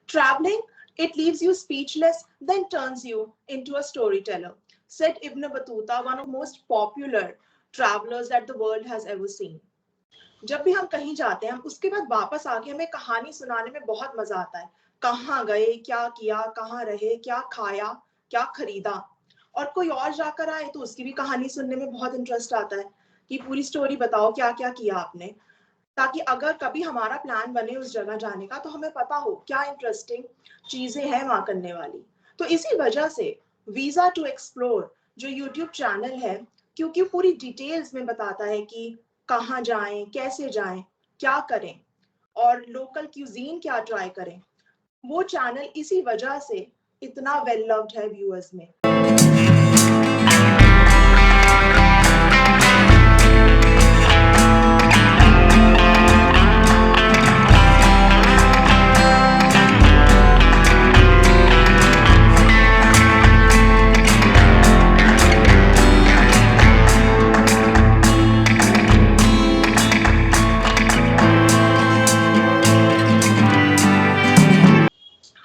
Traveling, it leaves you speechless, then turns you into a storyteller, said Ibn Battuta, one of the most popular travelers that the world has ever seen. जब भी हम कहीं जाते हैं, हम उसके बाद वापस आके हमें कहानी सुनाने में बहुत मजा आता है. कहाँ गए, क्या किया, कहाँ रहे, क्या खाया, क्या खरीदा. और कोई और जाकर आए तो उसकी भी कहानी सुनने में बहुत इंटरेस्ट आता है कि पूरी स्टोरी बताओ, क्या क्या किया आपने, ताकि अगर कभी हमारा प्लान बने उस जगह जाने का तो हमें पता हो क्या इंटरेस्टिंग चीजें हैं वहां करने वाली. तो इसी वजह से वीजा टू एक्सप्लोर जो यूट्यूब चैनल है, क्योंकि पूरी डिटेल्स में बताता है कि कहाँ जाएं, कैसे जाएं, क्या करें और लोकल क्यूजीन क्या ट्राई करें, वो चैनल इसी वजह से इतना वेल लव्ड है व्यूअर्स में.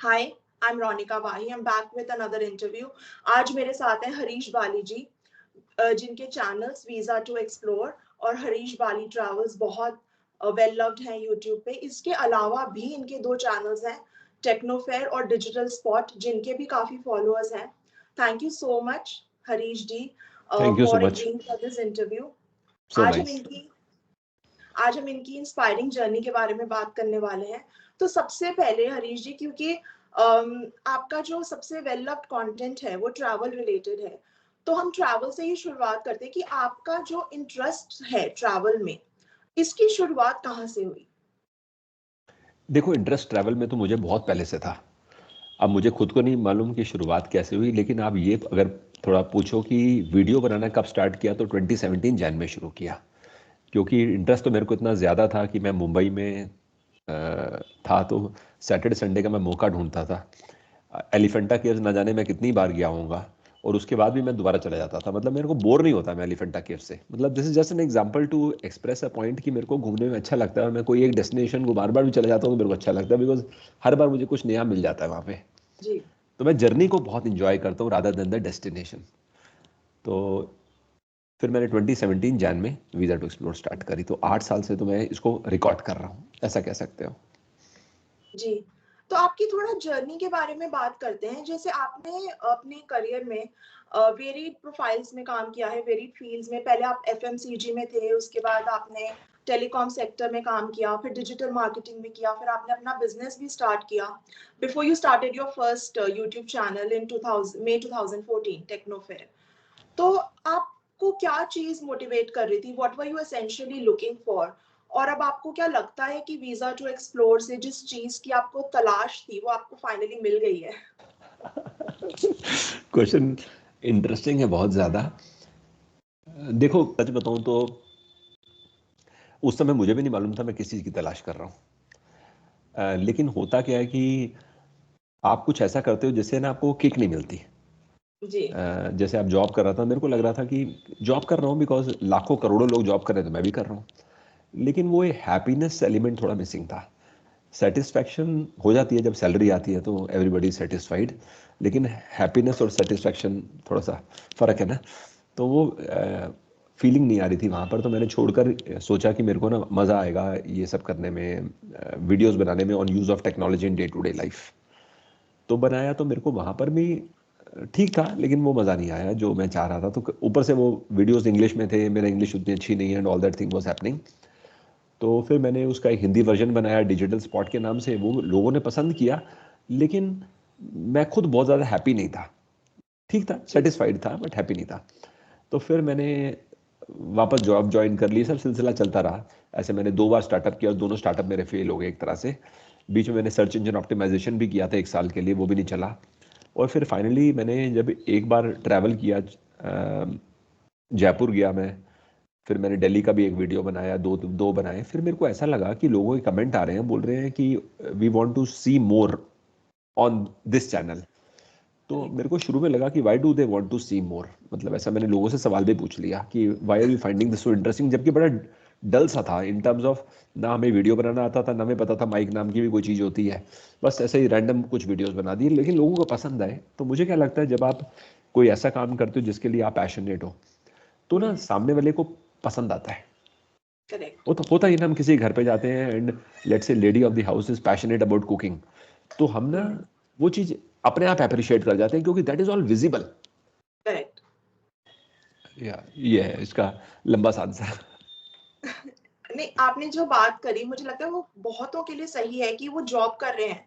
Hi, I'm Ronika Wahi. I'm back with another interview. आज मेरे साथ हैं हरीश बाली जी, जिनके चैनल्स वीजा टू एक्सप्लोर और हरीश बाली ट्रैवल्स बहुत वेल लव्ड हैं यूट्यूब पे. इसके अलावा भी इनके दो चैनल्स हैं, टेक्नोफेयर और डिजिटल स्पॉट, जिनके भी काफी फॉलोअर्स हैं. Thank you so much Harish ji for agreeing for this interview. आज हम इनकी इंस्पायरिंग जर्नी के बारे में बात करने वाले हैं. तो सबसे पहले हरीश जी, क्योंकि आपका जो सबसे वेल लव्ड कंटेंट है वो ट्रैवल रिलेटेड है, तो हम ट्रैवल से ही शुरुआत करते हैं कि आपका जो इंटरेस्ट है ट्रैवल में, इसकी शुरुआत कहाँ से हुई? देखो, इंटरेस्ट ट्रैवल में तो मुझे बहुत पहले से था. अब मुझे खुद को नहीं मालूम कि शुरुआत कैसे हुई, लेकिन आप ये अगर थोड़ा पूछो कि वीडियो बनाना कब स्टार्ट किया, तो 2017 जैन में शुरू किया. क्योंकि इंटरेस्ट तो मेरे को इतना ज़्यादा था कि मैं मुंबई में था, तो सैटरडे संडे का मैं मौका ढूंढता था. एलिफेंटा केव्स ना जाने मैं कितनी बार गया होऊंगा, और उसके बाद भी मैं दोबारा चला जाता था. मतलब मेरे को बोर नहीं होता मैं एलिफेंटा केव से. मतलब this is just an example to express a point कि मेरे को घूमने में अच्छा लगता है, और मैं कोई एक डेस्टिनेशन को बार बार भी चला जाता हूँ तो मेरे को अच्छा लगता है, बिकॉज हर बार मुझे कुछ नया मिल जाता है वहाँ पे. जी. तो मैं जर्नी को बहुत इंजॉय करता हूँ रादर देन द डेस्टिनेशन. तो फिर मैंने 2017 जैन में वीज़ा टू एक्सप्लोर स्टार्ट करी. तो 8 साल से तो मैं इसको रिकॉर्ड कर रहा हूँ, ऐसा कह सकते हो. जी, तो आपकी थोड़ा जर्नी के बारे में बात करते हैं. जैसे आपने अपने करियर में वेरिड प्रोफाइल्स में काम किया है, वेरिड फील्ड्स में. पहले आप एफएमसीजी में थे, उसके बाद आपने टेलीकॉम सेक्टर में काम किया, फिर डिजिटल मार्केटिंग में किया, फिर आपने अपना बिजनेस भी स्टार्ट किया before you started your first YouTube channel in 2014 टेक्नोफेयर. तो आपको क्या चीज मोटिवेट कर रही थी? What were you essentially looking for? और अब आपको क्या लगता है कि वीजा टू एक्सप्लोर से जिस चीज की आपको तलाश थी वो आपको फाइनली मिल गई है? क्वेश्चन इंटरेस्टिंग है बहुत ज़्यादा. देखो, सच बताऊं तो उस समय मुझे भी नहीं मालूम था मैं किस चीज़ की तलाश कर रहा हूँ. लेकिन होता क्या है कि आप कुछ ऐसा करते हो जिससे ना आपको किक नहीं मिलती. जी. जैसे आप जॉब कर रहा था, मेरे को लग रहा था कि जॉब कर रहा हूँ बिकॉज लाखों करोड़ों लोग जॉब कर रहे हैं तो मैं भी कर रहा हूँ. लेकिन वो हैप्पीनेस एलिमेंट थोड़ा मिसिंग था. सेटिस्फैक्शन हो जाती है जब सैलरी आती है तो एवरीबडी सेटिस्फाइड, लेकिन हैप्पीनेस और सेटिस्फैक्शन थोड़ा सा फ़र्क है ना. तो वो फीलिंग नहीं आ रही थी वहाँ पर. तो मैंने छोड़कर सोचा कि मेरे को ना मज़ा आएगा ये सब करने में, वीडियोस बनाने में on use of technology in day to day life. तो बनाया तो मेरे को वहाँ पर भी ठीक था, लेकिन वो मज़ा नहीं आया जो मैं चाह रहा था. तो ऊपर से वो वीडियोस इंग्लिश में थे, मेरा इंग्लिश उतनी अच्छी नहीं है, and all that thing was happening. तो फिर मैंने उसका एक हिंदी वर्जन बनाया डिजिटल स्पॉट के नाम से. वो लोगों ने पसंद किया, लेकिन मैं खुद बहुत ज़्यादा हैप्पी नहीं था. ठीक था, सेटिस्फाइड था, बट हैप्पी नहीं था. तो फिर मैंने वापस जॉब ज्वाइन कर ली. सब सिलसिला चलता रहा. ऐसे मैंने 2 बार स्टार्टअप किया और दोनों स्टार्टअप मेरे फेल हो गए एक तरह से. बीच में मैंने सर्च इंजन ऑप्टिमाइजेशन भी किया था 1 साल के लिए, वो भी नहीं चला. और फिर फाइनली मैंने जब एक बार ट्रैवल किया, जयपुर गया मैं, फिर मैंने दिल्ली का भी एक वीडियो बनाया, दो बनाए. फिर मेरे को ऐसा लगा कि लोगों के कमेंट आ रहे हैं, बोल रहे हैं कि we want to see more on this channel. तो मेरे को शुरू में लगा कि why do they want to see more. मतलब ऐसा मैंने लोगों से सवाल भी पूछ लिया कि why are you finding this so interesting, जबकि बड़ा डल सा था इन टर्म्स ऑफ, ना हमें वीडियो बनाना आता था, ना हमें पता था माइक नाम की भी कोई चीज़ होती है। बस ऐसे ही रैंडम कुछ वीडियोस बना दी, लेकिन लोगों को पसंद आए। तो मुझे क्या लगता है, जब आप कोई ऐसा काम करते हो जिसके लिए आप पैशनेट हो, तो ना सामने वाले को पसंद आता है। करेक्ट। वो तो होता ही ना, हम किसी घर पे जाते हैं and let's say lady of the house is passionate about cooking, तो हम ना वो चीज अपने आप अप्रिशिएट कर जाते हैं, क्योंकि that is all visible. Correct. या ये है इसका लंबा सा आंसर। नहीं, आपने जो बात करी मुझे लगता है वो बहुतों के लिए सही है कि वो जॉब कर रहे हैं,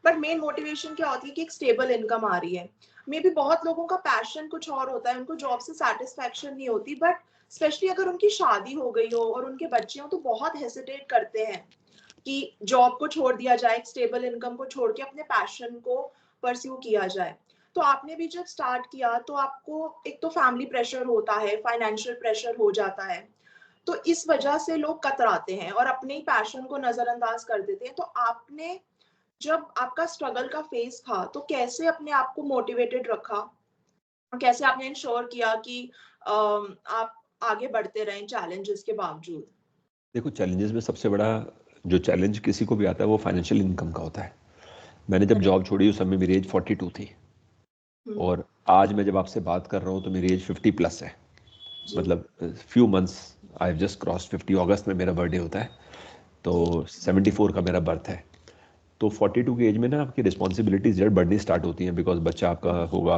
बट मेन मोटिवेशन क्या होती है कि एक स्टेबल इनकम आ रही है। मे बी बहुत लोगों का पैशन कुछ और होता है, उनको जॉब से सेटिस्फैक्शन नहीं होती, बट स्पेशली अगर उनकी शादी हो गई हो और उनके बच्चे हो तो बहुत हेसिटेट करते हैं कि जॉब को छोड़ दिया जाए, एक स्टेबल इनकम को छोड़ के अपने पैशन को परस्यू किया जाए। तो आपने भी जब स्टार्ट किया तो आपको एक तो फैमिली प्रेशर होता है, फाइनेंशियल प्रेशर हो जाता है, तो इस वजह से लोग कतराते हैं और अपने ही पैशन को नजरअंदाज कर देते हैं। तो आपने जब आपका स्ट्रगल का फेज था तो कैसे अपने आप को मोटिवेटेड रखा, कैसे आपने इंश्योर किया कि आप आगे बढ़ते रहें चैलेंजेस के बावजूद? देखो, चैलेंजेस में सबसे बड़ा जो चैलेंज किसी को भी आता है वो फाइनेंशियल इनकम का होता है। मैंने जब जॉब छोड़ी उस समय मेरी एज 42 थी, और आज मैं जब आपसे बात कर रहा हूँ तो मेरी एज 50 प्लस है। मतलब few months, I have just cross 50। अगस्त में मेरा बर्थडे होता है, तो 74 का मेरा बर्थ है। तो 42 की एज में ना आपकी रिस्पॉन्सिबिलिटीज जब बढ़नी स्टार्ट होती हैं, बिकॉज बच्चा आपका होगा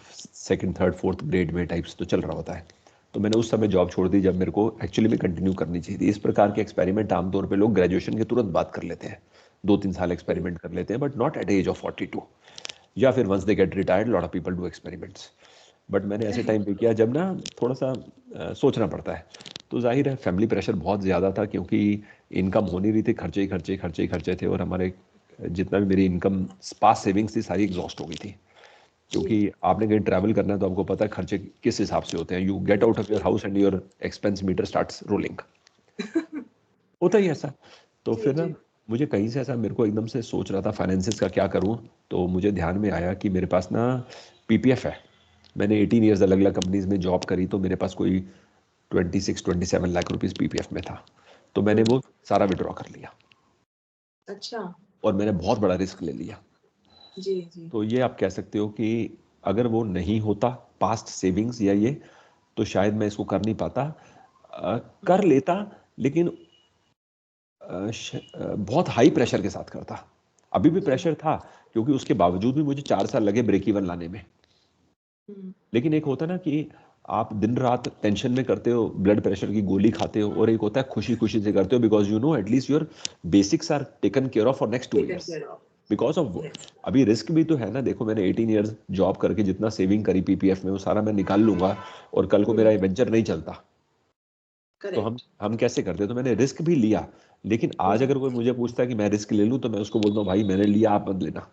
सेकंड थर्ड फोर्थ ग्रेड में टाइप्स, तो चल रहा होता है। तो मैंने उस समय जॉब छोड़ दी जब मेरे को एक्चुअली में कंटिन्यू करनी चाहिए थी। इस प्रकार के एक्सपेरिमेंट आमतौर पे लोग ग्रेजुएशन के तुरंत बाद कर लेते हैं, 2-3 साल एक्सपेरिमेंट कर लेते हैं, but not at age of 42, या फिर once they get retired lot of people do experiments. But मैंने ऐसे टाइम पे किया जब ना थोड़ा सा सोचना पड़ता है। तो जाहिर है फैमिली प्रेशर बहुत ज़्यादा था, क्योंकि इनकम हो नहीं रही थी, खर्चे ही खर्चे खर्चे ही खर्चे थे, और हमारे जितना भी मेरी इनकम पास सेविंग्स थी सारी एग्जॉस्ट हो गई थी। क्योंकि आपने कहीं ट्रैवल करना है तो आपको पता है खर्चे किस हिसाब से होते हैं। You get out of your house and your expense meter starts rolling. होता ही ऐसा। तो फिर ना मुझे कहीं से ऐसा, मेरे को एकदम से सोच रहा था फाइनेंसिस का क्या करूं, तो मुझे ध्यान में आया कि मेरे पास ना पीपीएफ है। मैंने 18 ईयर्स अलग अलग कंपनीज में जॉब करी, तो मेरे पास कोई 26-27 लाख रुपीस पीपीएफ में था। तो मैंने वो सारा विड्रॉ कर लिया। अच्छा। और मैंने बहुत बड़ा रिस्क ले लिया। जी जी। तो ये आप कह सकते हो कि अगर वो नहीं होता पास्ट सेविंग्स या ये, तो शायद मैं इसको कर नहीं पाता। कर लेता, लेकिन बहुत हाई प्रेशर के साथ करता। अभी भी प्रेशर था, क्योंकि उसके बावजूद भी मुझे 4 साल लगे ब्रेक इवन लाने में। लेकिन एक होता है ना कि आप दिन रात टेंशन में करते हो, ब्लड प्रेशर की गोली खाते हो, और एक होता है खुशी खुशी से करते हो, because you know at least your basics are taken care of for next 2 years because of. अभी रिस्क भी तो है ना। देखो, मैंने 18 ईयर्स जॉब करके जितना सेविंग करी पीपीएफ में, वो सारा मैं निकाल लूंगा, और कल को मेरा वेंचर नहीं चलता तो हम कैसे करते। तो मैंने रिस्क भी लिया। लेकिन आज अगर कोई मुझे पूछता है कि मैं रिस्क ले लूं, तो मैं उसको बोलता हूँ भाई मैंने लिया, आप मत लेना।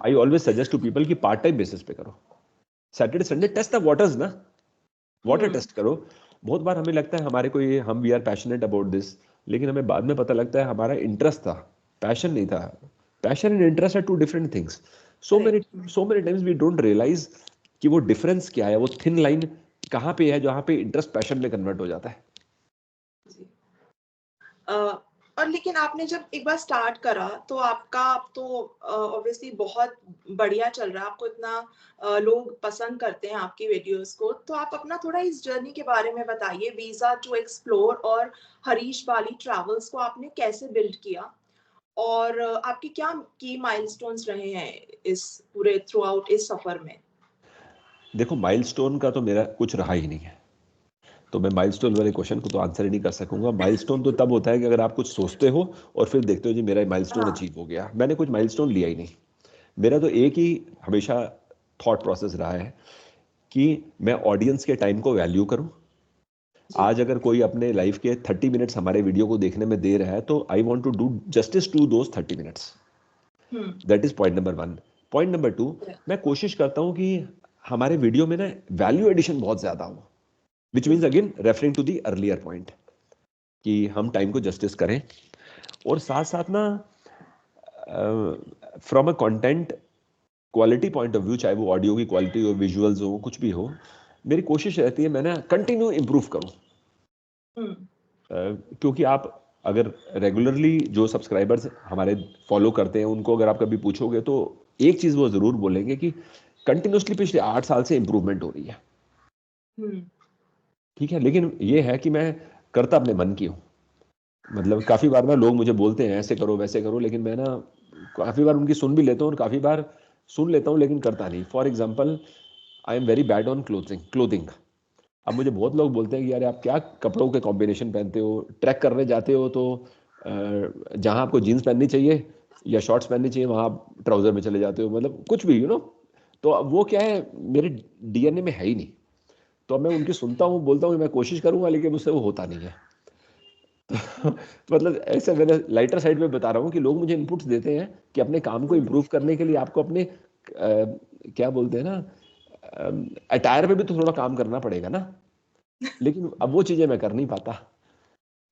I always suggest to people कि पार्ट टाइम बेसिस पे करो, Saturday Sunday test the waters ना, वाटर टेस्ट करो। बहुत बार हमें लगता है हमारे को ये, हम we are passionate about this, लेकिन हमें बाद में पता लगता है हमारा इंटरेस्ट था, पैशन नहीं था। Passion and interest are two different things. So many times we don't realise कि वो डिफरेंस क्या है, वो थिन लाइन कहाँ पे है जहाँ पे इंटरेस्ट पैशन में कन्वर्ट हो जाता है। और लेकिन आपने जब एक बार स्टार्ट करा तो आपका, आप तो ऑब्वियसली बहुत बढ़िया चल रहा है, आपको इतना लोग पसंद करते हैं आपकी वीडियोस को, तो आप अपना थोड़ा इस जर्नी के बारे में बताइए, वीजा टू एक्सप्लोर और हरीश बाली ट्रैवल्स को आपने कैसे बिल्ड किया, और आपके क्या की माइलस्टोन्स रहे हैं इस पूरे थ्रू आउट इस सफर में? देखो, माइलस्टोन का तो मेरा कुछ रहा ही नहीं है, तो मैं माइलस्टोन वाले क्वेश्चन को तो आंसर ही नहीं कर सकूंगा। माइलस्टोन तो तब होता है कि अगर आप कुछ सोचते हो और फिर देखते हो जी मेरा माइलस्टोन अचीव हो गया। मैंने कुछ माइलस्टोन लिया ही नहीं। मेरा तो एक ही हमेशा थॉट प्रोसेस रहा है कि मैं ऑडियंस के टाइम को वैल्यू करूं। आज अगर कोई अपने लाइफ के 30 मिनट्स हमारे वीडियो को देखने में दे रहा है, तो I want to do justice to those 30 minutes. That is point number 1। Point number 2, मैं कोशिश करता हूं कि हमारे वीडियो में ना वैल्यू एडिशन बहुत ज्यादा हो, which means again referring to the earlier point, कि हम टाइम को जस्टिस करें। और साथ साथ ना from a content quality point of view, चाहे वो ऑडियो की क्वालिटी हो, विजुअल्स हो, कुछ भी हो, मेरी कोशिश रहती है मैं ना कंटिन्यू इंप्रूव करूं। क्योंकि आप अगर रेगुलरली जो सब्सक्राइबर्स हमारे फॉलो करते हैं उनको अगर आप कभी पूछोगे तो एक चीज वो जरूर बोलेंगे कि कंटिन्यूसली पिछले 8 साल से इंप्रूवमेंट हो रही है। ठीक है, लेकिन ये है कि मैं करता अपने मन की हूँ। मतलब काफी बार ना लोग मुझे बोलते हैं ऐसे करो वैसे करो, लेकिन मैं ना काफी बार उनकी सुन भी लेता हूँ और काफी बार सुन लेता हूँ लेकिन करता नहीं। For example, I am very bad on clothing. अब मुझे बहुत लोग बोलते हैं कि यार आप क्या कपड़ों के कॉम्बिनेशन पहनते हो, ट्रैक करने जाते हो तो जहां आपको जीन्स पहननी चाहिए या शॉर्ट्स पहननी चाहिए वहां आप ट्राउजर में चले जाते हो, मतलब कुछ भी तो अब वो क्या है, मेरे डीएनए में है ही नहीं। तो अब मैं उनकी सुनता हूँ, बोलता हूँ मैं कोशिश करूंगा लेकिन मुझसे वो होता नहीं है। तो मतलब ऐसे मैंने लाइटर साइड में बता रहा हूँ कि लोग मुझे इनपुट्स देते हैं कि अपने काम को इम्प्रूव करने के लिए आपको अपने क्या बोलते हैं ना, अटायर पे भी तो थोड़ा काम करना पड़ेगा ना। लेकिन अब वो चीजें मैं कर नहीं पाता।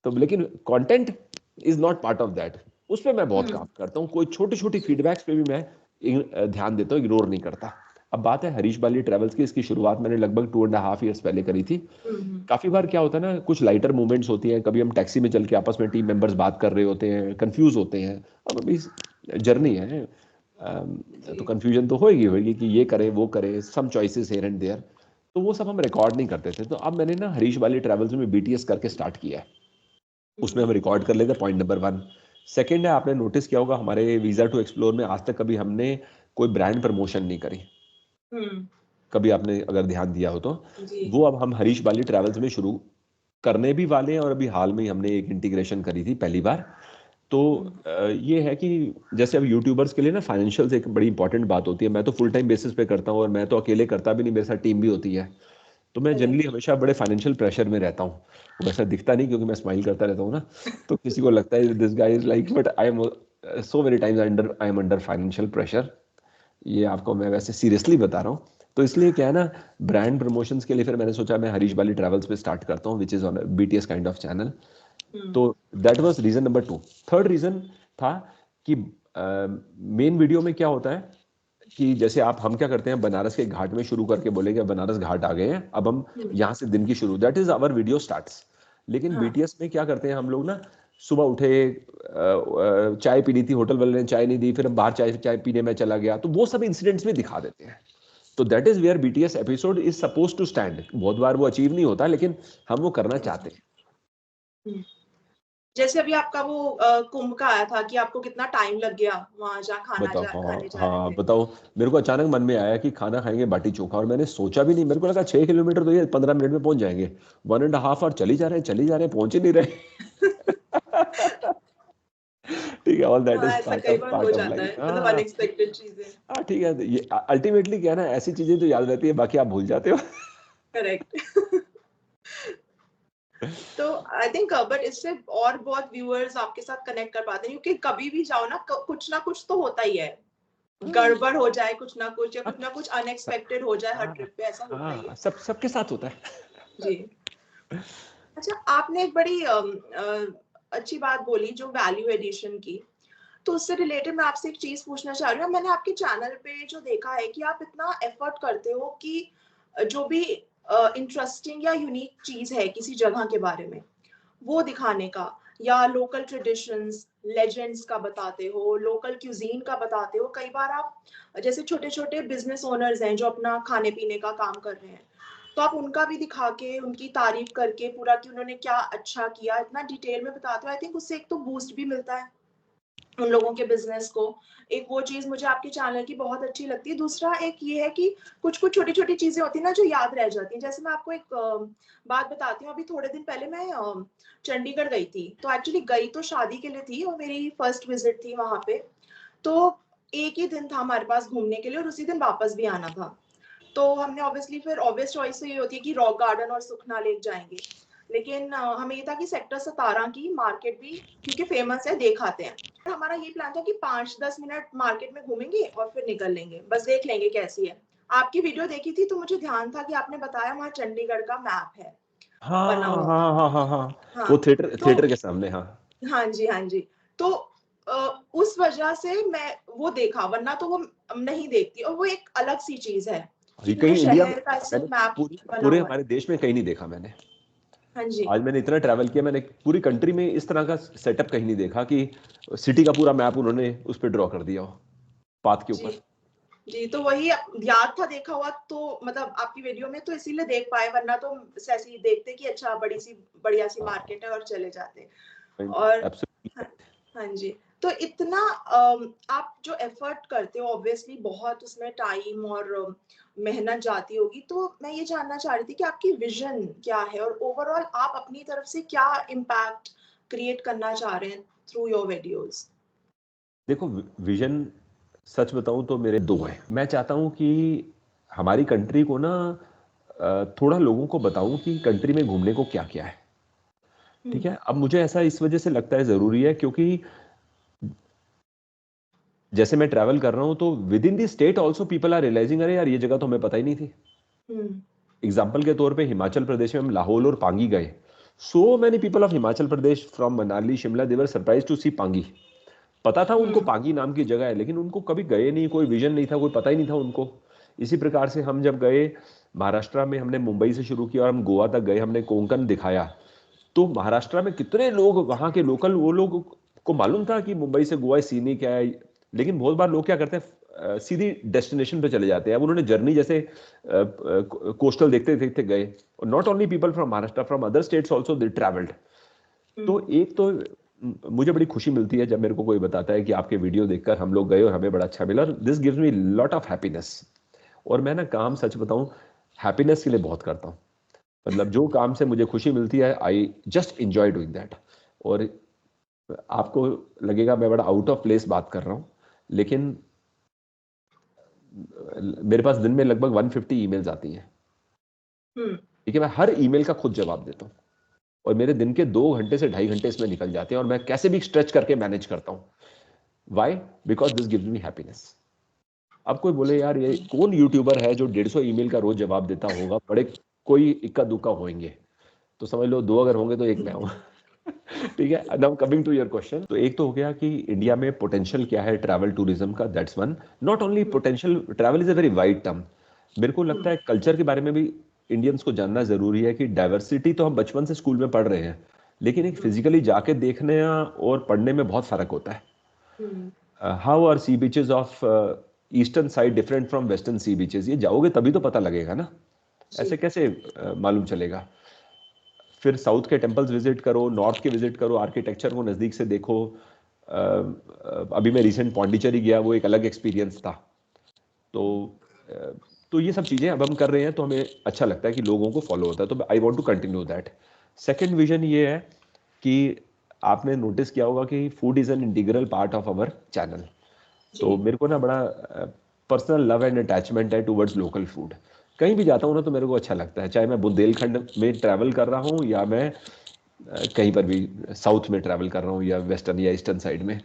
तो लेकिन content is not part of that, उस पर मैं बहुत काम करता हूँ। कोई छोटी छोटी फीडबैक्स पे भी मैं ध्यान देता हूँ, इग्नोर नहीं करता। अब बात है हरीश बाली ट्रेवल्स की, इसकी शुरुआत मैंने लगभग 2.5 ईयर्स पहले करी थी। काफी बार क्या होता है ना, कुछ लाइटर मूवमेंट्स होती हैं, कभी हम टैक्सी में चल के आपस में टीम मेंबर्स बात कर रहे होते हैं, कंफ्यूज होते हैं। अब अभी जर्नी है, तो कंफ्यूजन तो होगी कि ये करे वो करे, सम चॉइसेस हियर एंड देयर। तो वो सब हम रिकॉर्ड नहीं करते थे। तो अब मैंने ना हरीश बाली ट्रेवल्स में बीटीएस करके स्टार्ट किया है। उसमें हम रिकॉर्ड कर लेते हैं, पॉइंट नंबर 1। सेकेंड है, आपने नोटिस किया होगा हमारे वीजा टू एक्सप्लोर में आज तक कभी हमने कोई ब्रांड प्रमोशन नहीं करी। कभी आपने अगर ध्यान दिया हो तो वो अब हम हरीश बाली ट्रैवल्स में शुरू करने भी वाले हैं, और अभी हाल में ही हमने एक इंटीग्रेशन करी थी पहली बार। तो ये है कि जैसे अब यूट्यूबर्स के लिए ना फाइनेंशियल्स एक बड़ी इंपॉर्टेंट बात होती है। मैं तो फुल टाइम बेसिस पे करता हूँ और मैं तो अकेले करता भी नहीं, मेरे साथ टीम भी होती है। तो मैं जनरली हमेशा बड़े फाइनेंशियल प्रेशर में रहता हूँ। वैसा दिखता नहीं क्योंकि मैं स्माइल करता रहता हूँ ना, तो किसी को लगता है this guy is like, but I am so many times I am under financial pressure. ये आपको मैं वैसे सीरियसली बता रहा हूँ। तो इसलिए क्या है ना, ब्रांड प्रमोशंस के लिए फिर मैंने सोचा मैं हरीश बाली ट्रैवल्स पे स्टार्ट करता हूँ, which is on BTS kind of channel. तो that was reason number 2। Third reason था कि मेन वीडियो में क्या होता है कि जैसे हम क्या करते हैं, बनारस के घाट में शुरू करके बोलेंगे बनारस घाट आ गए हैं, अब हम यहाँ से दिन की शुरू, that is our video starts. लेकिन बीटीएस में क्या करते हैं हम लोग ना, सुबह उठे, चाय पीनी थी, होटल वाले ने चाय नहीं दी, फिर हम बाहर चाय पीने में चला गया, तो वो सब इंसिडेंट्स में दिखा देते हैं। तो that is where BTS episode is suppose to stand. बहुत बार वो अचीव नहीं होता, लेकिन हम वो करना चाहते हैं। जैसे अभी आपका वो कुंभ का आया था कि आपको कितना टाइम लग गया वहां जहाँ बताओ, खाने जा रहे हाँ थे। बताओ। मेरे को अचानक मन में आया कि खाना खाएंगे बाटी चोखा, और मैंने सोचा भी नहीं, मेरे को लगा 6 किलोमीटर तो ये 15 मिनट में पहुंच जाएंगे। 1.5 आवर चली जा रहे हैं पहुंच ही नहीं रहे। ठीक है, ऑल दैट इज ऐसा कई बार हो पार्ट ऑफ जाता लाइफ। है, मतलब अनएक्सपेक्टेड चीजें। हाँ ठीक है, ये अल्टीमेटली क्या है ना, ऐसी चीजें तो याद रहती है, बाकी आप भूल जाते हो। करेक्ट। तो आई थिंक बट इससे और बहुत व्यूअर्स आपके साथ कनेक्ट कर पाते हैं, क्योंकि कभी भी जाओ ना कुछ तो होता ही है, गड़बड़ हो जाए कुछ ना कुछ, या कुछ ना कुछ अनएक्सपेक्टेड हो जाए, हर ट्रिप पे ऐसा होता ही है। सबके साथ होता है। जी। अच्छा, आपने एक बड़ी अच्छी बात बोली जो वैल्यू एडिशन की, तो उससे रिलेटेड मैं आपसे एक चीज पूछना चाह रही हूँ। मैंने आपके चैनल पे जो देखा है कि आप इतना एफर्ट करते हो कि जो भी इंटरेस्टिंग या यूनिक चीज है किसी जगह के बारे में वो दिखाने का, या लोकल ट्रेडिशंस लेजेंड्स का बताते हो, लोकल क्यूजीन का बताते हो। कई बार आप जैसे छोटे छोटे बिजनेस ओनर्स हैं जो अपना खाने पीने का काम कर रहे हैं, तो आप उनका भी दिखा के उनकी तारीफ करके पूरा कि उन्होंने क्या अच्छा किया इतना डिटेल में बताते हो। आई थिंक उससे एक तो बूस्ट भी मिलता है उन लोगों के बिजनेस को। एक वो चीज मुझे आपके चैनल की बहुत अच्छी लगती है। दूसरा एक ये है कि कुछ कुछ छोटी छोटी चीजें होती है ना जो याद रह जाती हैं। जैसे मैं आपको एक बात बताती हूँ। अभी थोड़े दिन पहले मैं चंडीगढ़ गई थी, तो एक्चुअली गई तो शादी के लिए थी और मेरी फर्स्ट विजिट थी वहां पे। तो एक ही दिन था हमारे पास घूमने के लिए और उसी दिन वापस भी आना था। तो हमने ऑब्वियसली फिर ऑब्वियस चॉइस तो ये होती है कि रॉक गार्डन और सुखना लेक जाएंगे। लेकिन हमें ये था कि सेक्टर 17 की मार्केट भी क्योंकि फेमस है देख आते हैं। हमारा ये प्लान था कि 5-10 मिनट मार्केट में घूमेंगे और फिर निकल लेंगे, बस देख लेंगे कैसी है। आपकी वीडियो देखी थी तो मुझे ध्यान था कि आपने बताया वहाँ चंडीगढ़ का मैप है बना हाँ हुआ। हाँ हाँ हाँ हाँ, हाँ वो थिएटर तो थिएटर के सामने, हाँ। हाँ जी हाँ जी। तो उस वजह से मैं वो देखा, वरना तो वो नहीं देखती। और वो एक अलग सी चीज है कि ये पूरे कहीं इंडिया में शहर का ऐसे मैंने मैप पूरे बना पूरे हुआ है। हमारे देश में कहीं नहीं देखा मैंने। हाँ जी आज मैंने इतना ट्रैवल किया, मैंने पूरी कंट्री में इस तरह का सेटअप कहीं नहीं देखा कि सिटी का पूरा मैप उन्होंने उस पर ड्रॉ कर दिया हो पाथ के जी ऊपर। जी। तो वही याद था, देखा हुआ तो मतलब आपकी वीडियो में, तो इसीलिए देख पाए, वरना तो ऐसे ही देखते कि अच्छा बड़ी सी बढ़िया सी मार्केट है और चले जाते। और एब्सोल्युटली। हाँ, हाँ जी। तो इतना आप जो एफर्ट करते हो, ऑब्वियसली बहुत उसमें टाइम और मेहनत जाती होगी, तो मैं ये जानना चाह रही थी कि आपकी विजन क्या है और ओवरऑल आप अपनी तरफ से क्या इम्पैक्ट क्रिएट करना चाह रहे हैं थ्रू योर वीडियोस। देखो, विजन सच बताऊं तो मेरे दो हैं। मैं चाहता हूं कि हमारी कंट्री को ना थोड़ा लोगों को बताऊं कि कंट्री में घूमने को क्या क्या है। ठीक है, अब मुझे ऐसा इस वजह से लगता है जरूरी है क्योंकि जैसे मैं ट्रैवल कर रहा हूं तो within the state also people are realising, अरे यार ये जगह तो हमें पता ही नहीं थी। एग्जाम्पल के तौर पे हिमाचल प्रदेश में हम लाहौल और पांगी गए। So many people of Himachal Pradesh from Manali Shimla they were surprise to see Pangi. पता था उनको पांगी नाम की जगह है, लेकिन उनको कभी गए नहीं, कोई विजन नहीं था, कोई पता ही नहीं था उनको। इसी प्रकार से हम जब गए महाराष्ट्र में, हमने मुंबई से शुरू किया और हम गोवा तक गए, हमने कोंकण दिखाया। तो महाराष्ट्र में कितने लोग वहां के लोकल, वो लोग को मालूम था कि मुंबई से गोवा सीनिक है। लेकिन बहुत बार लोग क्या करते हैं, सीधी डेस्टिनेशन पे चले जाते हैं। अब उन्होंने जर्नी जैसे कोस्टल देखते देखते गए। और not only people from Maharashtra, from other states also they travelled. तो एक तो मुझे बड़ी खुशी मिलती है जब मेरे को कोई बताता है कि आपके वीडियो देखकर हम लोग गए और हमें बड़ा अच्छा मिला। This gives me lot of happiness. और मैं ना काम सच बताऊं हैप्पीनेस के लिए बहुत करता हूं। मतलब जो काम से मुझे खुशी मिलती है, I just enjoy doing that. और आपको लगेगा मैं बड़ा आउट ऑफ प्लेस बात कर रहा हूं, लेकिन मेरे पास दिन में लगभग 150 ईमेल्स आती हैं। ठीक है, मैं हर ईमेल का खुद जवाब देता हूं और मेरे दिन के 2 घंटे से 2.5 घंटे इसमें निकल जाते हैं और मैं कैसे भी स्ट्रेच करके मैनेज करता हूं। Why? Because this gives me happiness. अब कोई बोले यार ये कौन यूट्यूबर है जो 150 ईमेल का रोज जवाब देता होगा, बड़े कोई इक्का दुक्का होंगे। तो समझ लो 2 अगर होंगे तो एक मैं हूं। ठीक है, now coming to your question. तो एक तो हो गया कि इंडिया में पोटेंशियल क्या है ट्रैवल टूरिज्म का, that's one. Not only potential, travel is a very wide term. मेरे को लगता है कल्चर के बारे में भी इंडियंस को जानना जरूरी है कि डाइवर्सिटी तो हम बचपन से स्कूल में पढ़ रहे हैं, लेकिन एक फिजिकली जाके देखने और पढ़ने में बहुत फर्क होता है। How R sea beaches of eastern side different from western sea beaches? ये जाओगे तभी तो पता लगेगा ना, ऐसे कैसे मालूम चलेगा? फिर साउथ के टेम्पल्स विजिट करो, नॉर्थ के विजिट करो, आर्किटेक्चर को नज़दीक से देखो। अभी मैं रिसेंट पौंडीचेरी गया, वो एक अलग एक्सपीरियंस था। तो अ, तो ये सब चीज़ें अब हम कर रहे हैं तो हमें अच्छा लगता है कि लोगों को फॉलो होता है, तो I want to continue that. Second vision ये है कि आपने नोटिस किया होगा कि food is an integral part of our channel. तो मेरे को ना बड़ा पर्सनल लव एंड अटैचमेंट है टूवर्ड्स लोकल फूड। कहीं भी जाता हूँ ना तो मेरे को अच्छा लगता है, चाहे मैं बुंदेलखंड में ट्रैवल कर रहा हूँ या मैं कहीं पर भी साउथ में ट्रैवल कर रहा हूँ या वेस्टर्न या ईस्टर्न साइड में।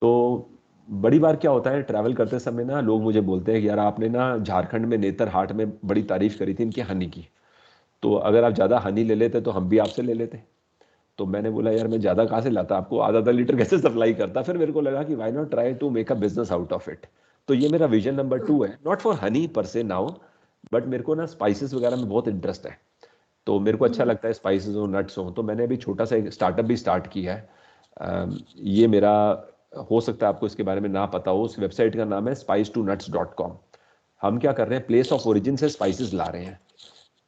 तो बड़ी बार क्या होता है ट्रैवल करते समय ना, लोग मुझे बोलते हैं कि यार आपने ना झारखंड में नेतरहाट में बड़ी तारीफ करी थी इनकी हनी की, तो अगर आप ज़्यादा हनी ले लेते तो हम भी आपसे ले लेते। तो मैंने बोला यार मैं ज़्यादा कहाँ से लाता, आपको आधा आधा लीटर कैसे सप्लाई करता। फिर मेरे को लगा कि why not try to make a business out of it. तो ये मेरा विजन नंबर 2 है, नॉट फॉर हनी पर से नाउ, बट मेरे को ना स्पाइसेस वगैरह में बहुत इंटरेस्ट है। तो मेरे को अच्छा लगता है स्पाइसेस हो, नट्स हो। तो मैंने अभी छोटा सा एक स्टार्टअप भी स्टार्ट किया है। ये मेरा, हो सकता है आपको इसके बारे में ना पता हो, उस वेबसाइट का नाम है spice2nuts.com। हम क्या कर रहे हैं, प्लेस ऑफ ओरिजिन से स्पाइसेस ला रहे हैं।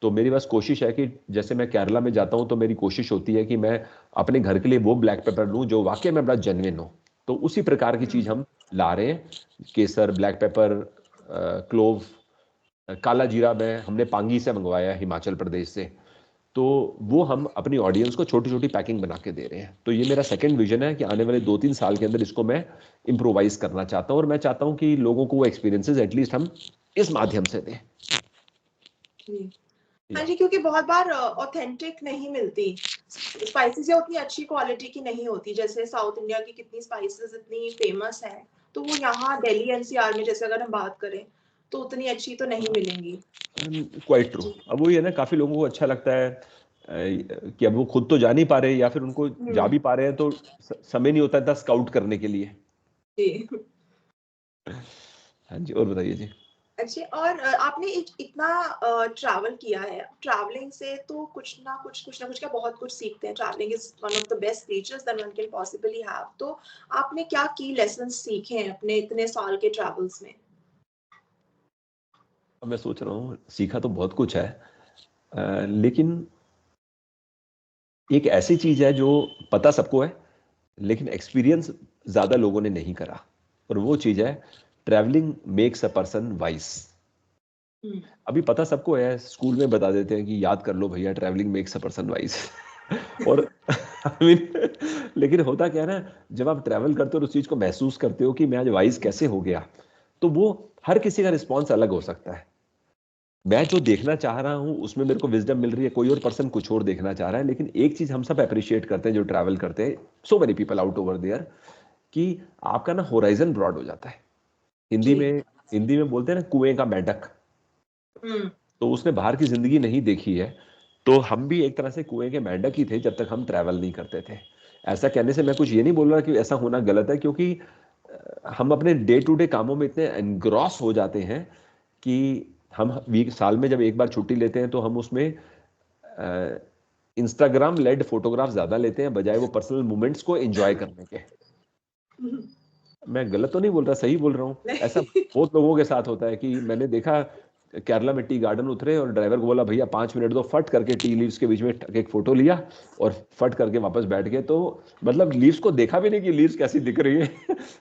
तो मेरी बस कोशिश है कि जैसे मैं केरला में जाता हूँ तो मेरी कोशिश होती है कि मैं अपने घर के लिए वो ब्लैक पेपर लूँ जो वाकई में बड़ा जेन्युइन हो। तो उसी प्रकार की चीज़ हम ला रहे हैं। केसर, ब्लैक पेपर, क्लोव, काला जीरा में हमने पांगी से मंगवाया है, हिमाचल प्रदेश से। तो वो हम अपनी ऑडियंस को छोटी छोटी पैकिंग बना के दे रहे हैं। तो ये मेरा सेकंड विजन है कि आने वाले 2-3 साल के अंदर इसको मैं इम्प्रोवाइज करना चाहता हूँ और मैं चाहता हूँ कि लोगों को वो एक्सपीरियंसेस एटलीस्ट हम इस माध्यम से दें। हाँ जी, क्योंकि बहुत बार ऑथेंटिक नहीं मिलती स्पाइसेस, या उतनी अच्छी क्वालिटी की नहीं होती। जैसे साउथ इंडिया की कितनी स्पाइसेस इतनी फेमस है, तो वो यहाँ दिल्ली एनसीआर में जैसे अगर हम बात करें तो उतनी अच्छी तो नहीं मिलेंगी। Quite true. अब वो ये ना, काफी लोगों को अच्छा लगता है कि अब वो खुद तो जा नहीं पा रहे या फिर उनको जा भी पा रहे हैं तो समय नहीं होता था स्काउट करने के लिए। जी। हाँ जी, और बताइए जी। अच्छा, और आपने इतना ट्रैवल किया है, ट्रैवलिंग से तो कुछ ना कुछ क्या बहुत कुछ सीखते हैं। Travelling is one of the best teachers that one can possibly have. तो आपने क्या की लेसन्स सीखे हैं अपने इतने साल के ट्रैवल्स में? अब मैं सोच रहा हूँ सीखा तो बहुत कुछ है, लेकिन एक ऐसी चीज है जो पता सबको है लेकिन एक्सपीरियंस ज्यादा लोगों ने नहीं करा, और वो चीज है travelling makes a person wise. Hmm. अभी पता सबको है, स्कूल में बता देते हैं कि याद कर लो भैया travelling makes a person wise. और I mean, लेकिन होता क्या है ना, जब आप ट्रैवल करते हो और उस चीज को महसूस करते हो कि मैं आज वाइज कैसे हो गया, तो वो हर किसी का रिस्पॉन्स अलग हो सकता है। मैं जो देखना चाह रहा हूं उसमें मेरे को विजडम मिल रही है, कोई और पर्सन कुछ और देखना चाह रहा है। लेकिन एक चीज हम सब अप्रिशिएट करते हैं जो ट्रैवल करते हैं, so many people out over there, कि आपका ना होराइजन ब्रॉड हो जाता है। हिंदी जी। में हिंदी में बोलते हैं ना कुएं का मेंढक। हम्म। तो उसने बाहर की जिंदगी नहीं देखी है। तो हम भी एक तरह से कुएं के मेंढक ही थे जब तक हम ट्रैवल नहीं करते थे। ऐसा कहने से मैं कुछ ये नहीं बोल रहा कि ऐसा होना गलत है, क्योंकि हम अपने डे टू डे कामों में इतने एनग्रॉस हो जाते हैं कि हम वीक साल में जब एक बार छुट्टी लेते हैं तो हम उसमें इंस्टाग्राम लेड फोटोग्राफ ज्यादा लेते हैं बजाय वो पर्सनल मोमेंट्स को एंजॉय करने के। मैं गलत तो नहीं बोल रहा, सही बोल रहा हूँ। ऐसा नहीं। बहुत लोगों के साथ होता है कि मैंने देखा केरला में टी गार्डन उतरे और ड्राइवर को बोला भैया 5 मिनट दो, फट करके टी लीव्स के बीच में एक फोटो लिया और फट करके वापस बैठ गए। तो मतलब लीव्स को देखा भी नहीं कि लीव्स कैसी दिख रही है।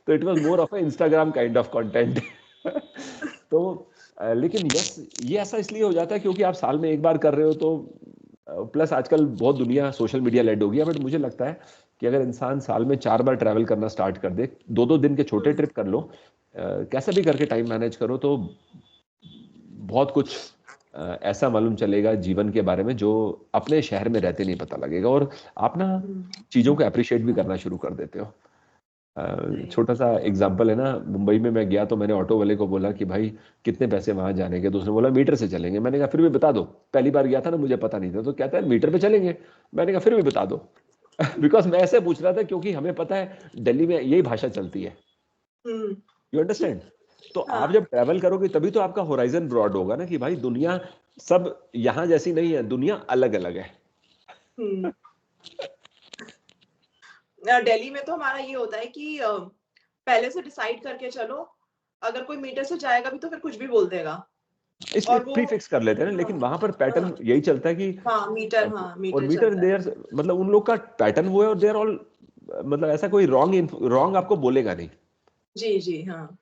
तो it was more of a Instagram kind of content. तो लेकिन यस, ये ऐसा इसलिए हो जाता है क्योंकि आप साल में एक बार कर रहे हो। तो प्लस आजकल बहुत दुनिया सोशल मीडिया लेड हो गई है, बट मुझे लगता है कि अगर इंसान साल में 4 बार ट्रैवल करना स्टार्ट कर दे, 2-2 दिन के छोटे ट्रिप कर लो, कैसे भी करके टाइम मैनेज करो, तो बहुत कुछ ऐसा मालूम चलेगा जीवन के बारे में जो अपने शहर में रहते नहीं पता लगेगा, और आप ना चीजों को अप्रिशिएट भी करना शुरू कर देते हो। छोटा सा एग्जांपल है ना, मुंबई में मैं गया तो मैंने ऑटो वाले को बोला कि भाई कितने पैसे वहां जाने के, तो उसने बोला मीटर से चलेंगे। मैंने कहा फिर भी बता दो, पहली बार गया था ना, मुझे पता नहीं था। तो कहता है मीटर पे चलेंगे। मैंने कहा फिर भी बता दो। बिकॉज मैं ऐसे पूछ रहा था क्योंकि हमें पता है दिल्ली में यही भाषा चलती है। हम्म। You understand? तो आप हाँ। जब ट्रैवल करोगे तभी तो आपका होराइजन ब्रॉड होगा ना, कि भाई दुनिया सब यहाँ जैसी नहीं है, दुनिया अलग अलग है। हम्म। दिल्ली में तो हमारा ये होता है कि पहले से डिसाइड करके चलो, अगर कोई मीटर से जाएगा भी तो फिर कुछ भी बोल देगा। इसलिए और वो प्रीफिक्स कर लेते हैं ना, हाँ, लेकिन वहां पर पैटर्न हाँ, यही चलता है कि हाँ और मीटर मीटर चलता है। देयर, मतलब उन लोग का पैटर्न वो है, और देयर ऑल, मतलब ऐसा कोई रॉन्ग रॉन्ग आपको बोलेगा नहीं। जी जी हाँ।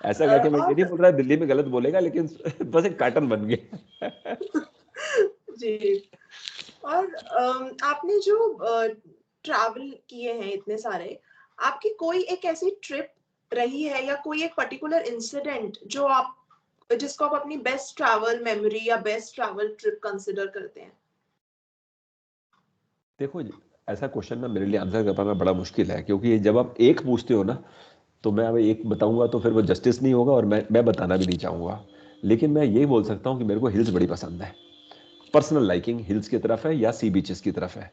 ऐसा करके मैं ये नहीं और बोल रहा दिल्ली में गलत बोलेगा, लेकिन बस एक पैटर्न बन गया। जी, और आपने जो ट्रैवल किए हैं इतने सारे, आपकी कोई एक ऐसी ट्रिप रही है या कोई एक पर्टिकुलर इंसिडेंट जो आप जिसको आप अपनी बेस्ट ट्रैवल मेमोरी या बेस्ट ट्रैवल ट्रिप कंसिडर करते हैं? देखो, ऐसा क्वेश्चन ना मेरे लिए आंसर कर पाना बड़ा मुश्किल है, क्योंकि जब आप एक पूछते हो ना, तो मैं अब एक बताऊंगा तो फिर वो जस्टिस नहीं होगा, और मैं बताना भी नहीं चाहूंगा। लेकिन मैं ये बोल सकता हूँ कि मेरे को हिल्स बड़ी पसंद है। पर्सनल लाइकिंग हिल्स की तरफ है या सी बीचेस की तरफ है।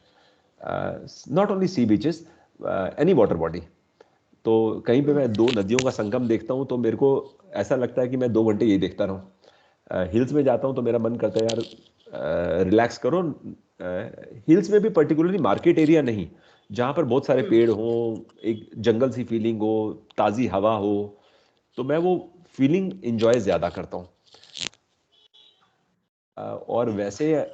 Not only sea beaches, any water body. तो कहीं पे मैं दो नदियों का संगम देखता हूँ तो मेरे को ऐसा लगता है कि मैं 2 घंटे यही देखता रहूँ। हिल्स में जाता हूँ तो मेरा मन करता है यार रिलैक्स करो। हिल्स में भी पर्टिकुलरली मार्केट एरिया नहीं, जहाँ पर बहुत सारे पेड़ हो, एक जंगल सी फीलिंग हो, ताज़ी हवा हो, तो मैं वो फीलिंग इंजॉय ज़्यादा करता हूँ। और वैसे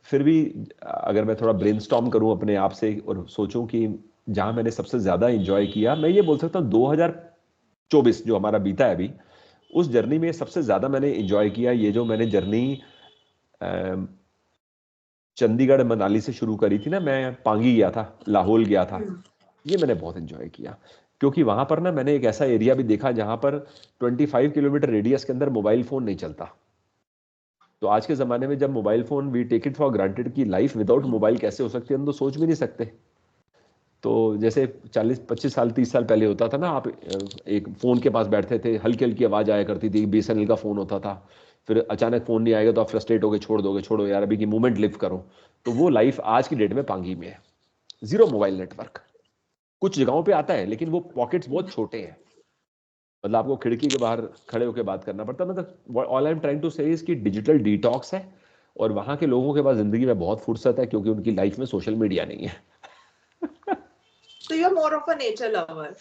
फिर भी अगर मैं थोड़ा ब्रेनस्टॉर्म करूं अपने आप से और सोचूं कि जहां मैंने सबसे ज्यादा एंजॉय किया, मैं ये बोल सकता हूँ 2024 जो हमारा बीता है अभी, उस जर्नी में सबसे ज्यादा मैंने एंजॉय किया ये जो मैंने जर्नी चंडीगढ़ मनाली से शुरू करी थी ना। मैं पांगी गया था, लाहौल गया था, ये मैंने बहुत एंजॉय किया। क्योंकि वहां पर ना मैंने एक ऐसा एरिया भी देखा जहां पर 25 किलोमीटर रेडियस के अंदर मोबाइल फोन नहीं चलता। तो आज के ज़माने में जब mobile phone, we take it for granted कि लाइफ विदाउट मोबाइल कैसे हो सकती है, हम तो सोच भी नहीं सकते। तो जैसे 40-25 साल 30 साल पहले होता था ना, आप एक फ़ोन के पास बैठते थे, हल्की हल्की आवाज़ आया करती थी, BSNL का फ़ोन होता था। फिर अचानक फ़ोन नहीं आएगा तो आप फ्रस्ट्रेट होकर छोड़ दोगे, छोड़ो यार अभी की मोमेंट लिव करो। तो वो लाइफ आज की डेट में पांगी में है। जीरो मोबाइल नेटवर्क, कुछ जगहों पे आता है लेकिन वो पॉकेट्स बहुत छोटे हैं। मतलब आपको खिड़की के बाहर खड़े होकर बात करना पड़ता है। मतलब all I am trying to say is कि डिजिटल डिटॉक्स है, और वहां के लोगों के पास जिंदगी में बहुत फुर्सत है क्योंकि उनकी लाइफ में सोशल मीडिया नहीं है। तो you are more of a nature lover.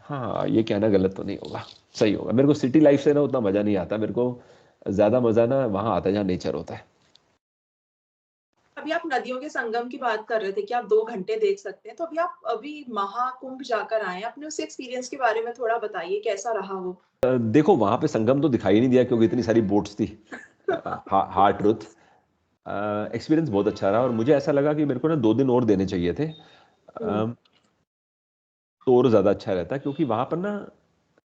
हाँ, ये कहना गलत तो नहीं होगा, सही होगा। मेरे को सिटी लाइफ से ना उतना मजा नहीं आता, मेरे को ज्यादा मजा ना वहां आता है जहाँ नेचर होता है। अभी आप नदियों के संगम की बात कर रहे थे कि आप 2 घंटे देख सकते हैं, तो अभी महाकुंभ जाकर आए हैं, अपने उस एक्सपीरियंस के बारे में थोड़ा बताइए, कैसा रहा वो? देखो वहां पे संगम तो दिखाई नहीं दिया क्योंकि इतनी सारी बोट्स थी। हार्ड ट्रुथ, एक्सपीरियंस बहुत अच्छा रहा, और मुझे ऐसा लगा कि मेरे को ना 2 दिन और देने चाहिए थे, तो और ज्यादा अच्छा रहता, क्योंकि वहां पर ना